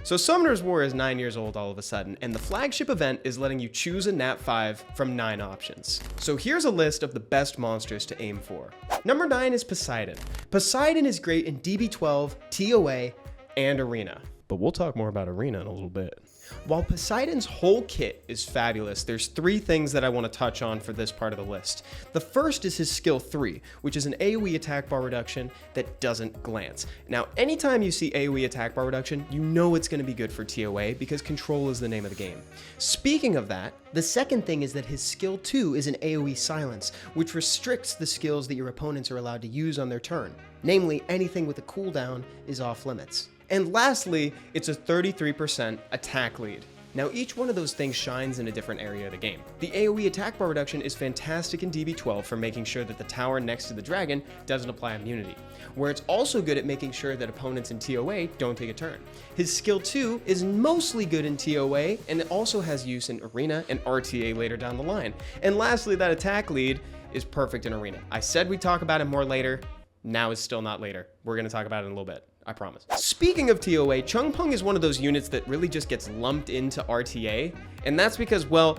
So Summoner's War is 9 years old all of a sudden, and the flagship event is letting you choose a nat 5 from 9 options. So here's a list of the best monsters to aim for. Number 9 is Poseidon. Poseidon is great in DB12, TOA, and Arena. But we'll talk more about Arena in a little bit. While Poseidon's whole kit is fabulous, there's 3 things that I want to touch on for this part of the list. The first is his skill 3, which is an AoE attack bar reduction that doesn't glance. Now, anytime you see AoE attack bar reduction, you know it's going to be good for TOA because control is the name of the game. Speaking of that, the second thing is that his skill 2 is an AoE silence, which restricts the skills that your opponents are allowed to use on their turn. Namely, anything with a cooldown is off limits. And lastly, it's a 33% attack lead. Now each one of those things shines in a different area of the game. The AoE attack bar reduction is fantastic in DB12 for making sure that the tower next to the dragon doesn't apply immunity, where it's also good at making sure that opponents in TOA don't take a turn. His skill 2 is mostly good in TOA, and it also has use in Arena and RTA later down the line. And lastly, that attack lead is perfect in Arena. I said we'd talk about it more later, now is still not later. We're gonna talk about it in a little bit. I promise. Speaking of TOA, Chungpung is one of those units that really just gets lumped into RTA, and that's because, well,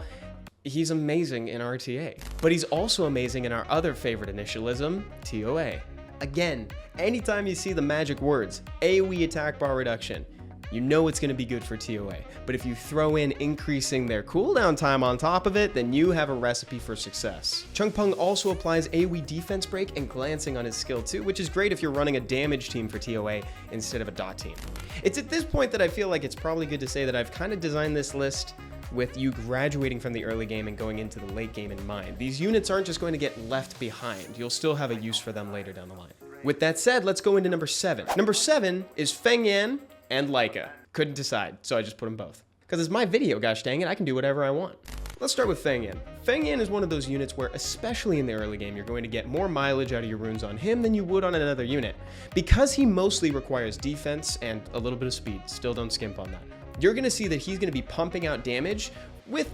he's amazing in RTA, but he's also amazing in our other favorite initialism, TOA. Again, anytime you see the magic words, AoE attack bar reduction, you know it's going to be good for TOA. But if you throw in increasing their cooldown time on top of it, then you have a recipe for success. Chungpung also applies AoE defense break and glancing on his skill 2, which is great if you're running a damage team for TOA instead of a dot team. It's at this point that I feel like it's probably good to say that I've kind of designed this list with you graduating from the early game and going into the late game in mind. These units aren't just going to get left behind. You'll still have a use for them later down the line. With that said, let's go into number 7. Number 7 is Feng Yan and Leica. Couldn't decide, so I just put them both. Because it's my video, gosh dang it, I can do whatever I want. Let's start with Feng Yan. Feng Yan is one of those units where, especially in the early game, you're going to get more mileage out of your runes on him than you would on another unit. Because he mostly requires defense and a little bit of speed, still don't skimp on that. You're going to see that he's going to be pumping out damage with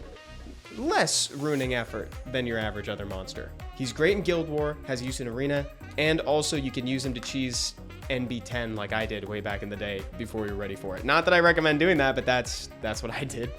less runing effort than your average other monster. He's great in Guild War, has use in Arena, and also you can use him to cheese NB10 like I did way back in the day before you're ready for it. Not that I recommend doing that, but that's what I did.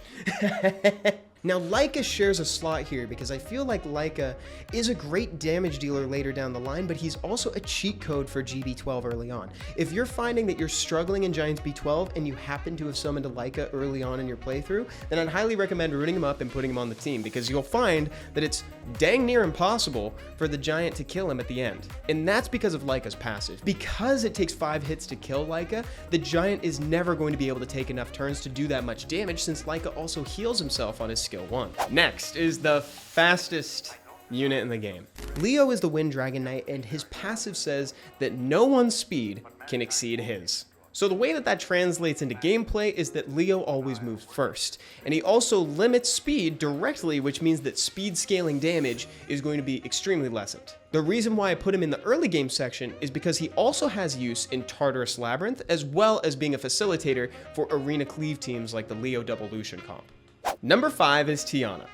Now, Leica shares a slot here because I feel like Leica is a great damage dealer later down the line, but he's also a cheat code for GB12 early on. If you're finding that you're struggling in Giants B12 and you happen to have summoned a Leica early on in your playthrough, then I'd highly recommend rooting him up and putting him on the team because you'll find that it's dang near impossible for the Giant to kill him at the end. And that's because of Leica's passive. Because it takes 5 hits to kill Leica, the Giant is never going to be able to take enough turns to do that much damage since Leica also heals himself on his skill 1. Next is the fastest unit in the game. Leo is the Wind Dragon Knight, and his passive says that no one's speed can exceed his. So the way that translates into gameplay is that Leo always moves first, and he also limits speed directly, which means that speed scaling damage is going to be extremely lessened. The reason why I put him in the early game section is because he also has use in Tartarus Labyrinth, as well as being a facilitator for arena cleave teams like the Leo Devolution comp. Number 5 is Tiana.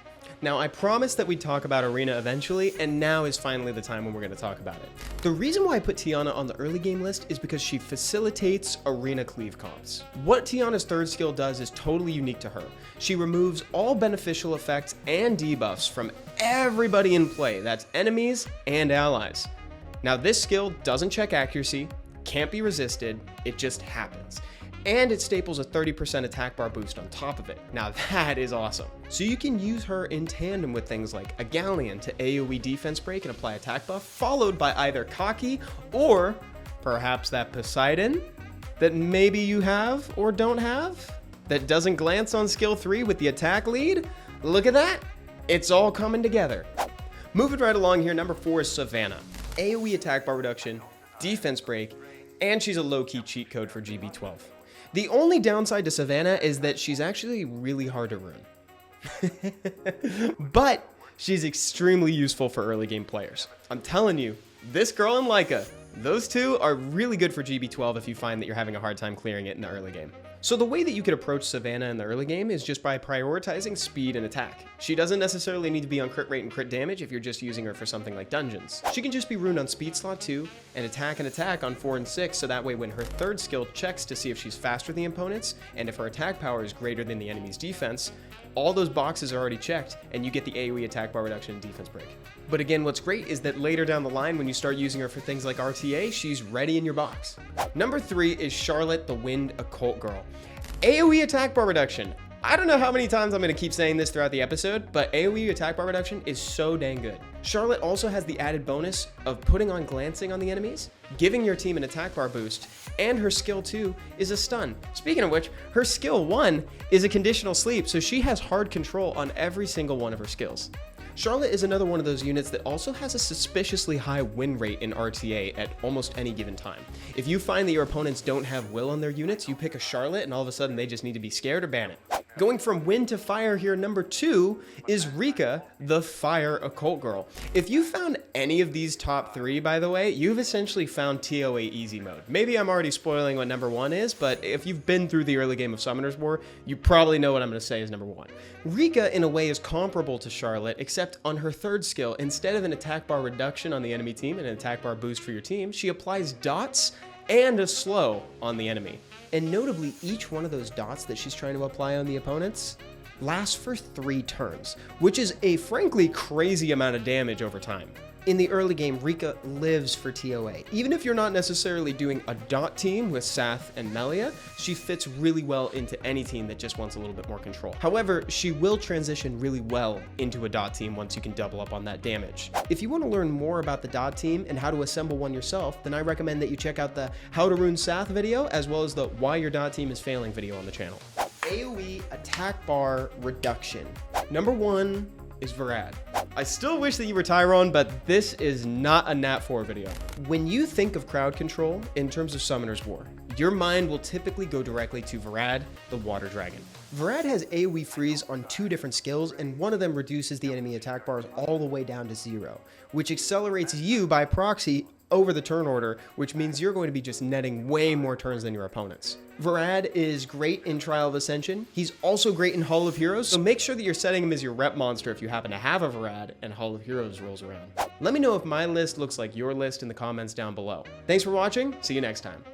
Now, I promised that we'd talk about Arena eventually, and now is finally the time when we're going to talk about it. The reason why I put Tiana on the early game list is because she facilitates Arena cleave comps. What Tiana's third skill does is totally unique to her. She removes all beneficial effects and debuffs from everybody in play, that's enemies and allies. Now, this skill doesn't check accuracy, can't be resisted, it just happens. And it staples a 30% attack bar boost on top of it. Now that is awesome. So you can use her in tandem with things like a Galleon to AoE defense break and apply attack buff, followed by either Kaki or perhaps that Poseidon that maybe you have or don't have that doesn't glance on skill 3 with the attack lead. Look at that. It's all coming together. Moving right along here, number 4 is Savannah. AoE attack bar reduction, defense break, and she's a low-key cheat code for GB12. The only downside to Savannah is that she's actually really hard to rune. But she's extremely useful for early game players. I'm telling you, this girl and Leica, those two are really good for GB12 if you find that you're having a hard time clearing it in the early game. So the way that you could approach Savannah in the early game is just by prioritizing speed and attack. She doesn't necessarily need to be on crit rate and crit damage if you're just using her for something like dungeons. She can just be runed on speed slot 2 and attack on 4 and 6, so that way when her third skill checks to see if she's faster than the opponents and if her attack power is greater than the enemy's defense, all those boxes are already checked and you get the AoE attack bar reduction and defense break. But again, what's great is that later down the line when you start using her for things like RTA, she's ready in your box. Number 3 is Charlotte the Wind Occult Girl. AoE attack bar reduction. I don't know how many times I'm going to keep saying this throughout the episode, but AoE attack bar reduction is so dang good. Charlotte also has the added bonus of putting on glancing on the enemies, giving your team an attack bar boost, and her skill 2 is a stun. Speaking of which, her skill 1 is a conditional sleep, so she has hard control on every single one of her skills. Charlotte is another one of those units that also has a suspiciously high win rate in RTA at almost any given time. If you find that your opponents don't have will on their units, you pick a Charlotte and all of a sudden they just need to be scared or ban it. Going from wind to fire here, number 2 is Rika, the Fire Occult Girl. If you found any of these top 3, by the way, you've essentially found TOA easy mode. Maybe I'm already spoiling what number 1 is, but if you've been through the early game of Summoner's War, you probably know what I'm going to say is number 1. Rika, in a way, is comparable to Charlotte, except on her third skill, instead of an attack bar reduction on the enemy team and an attack bar boost for your team, she applies dots and a slow on the enemy. And notably, each one of those dots that she's trying to apply on the opponents lasts for 3 turns, which is a frankly crazy amount of damage over time. In the early game, Rika lives for TOA. Even if you're not necessarily doing a dot team with Sath and Melia, she fits really well into any team that just wants a little bit more control. However, she will transition really well into a dot team once you can double up on that damage. If you want to learn more about the dot team and how to assemble one yourself, then I recommend that you check out the How to Rune Sath video, as well as the Why Your Dot Team is Failing video on the channel. AoE attack bar reduction. Number 1 is Varad. I still wish that you were Tyrone, but this is not a Nat 4 video. When you think of crowd control in terms of Summoner's War, your mind will typically go directly to Varad, the Water Dragon. Varad has AoE freeze on 2 different skills, and one of them reduces the enemy attack bars all the way down to 0, which accelerates you by proxy over the turn order, which means you're going to be just netting way more turns than your opponents. Varad is great in Trial of Ascension. He's also great in Hall of Heroes, so make sure that you're setting him as your rep monster if you happen to have a Varad and Hall of Heroes rolls around. Let me know if my list looks like your list in the comments down below. Thanks for watching. See you next time.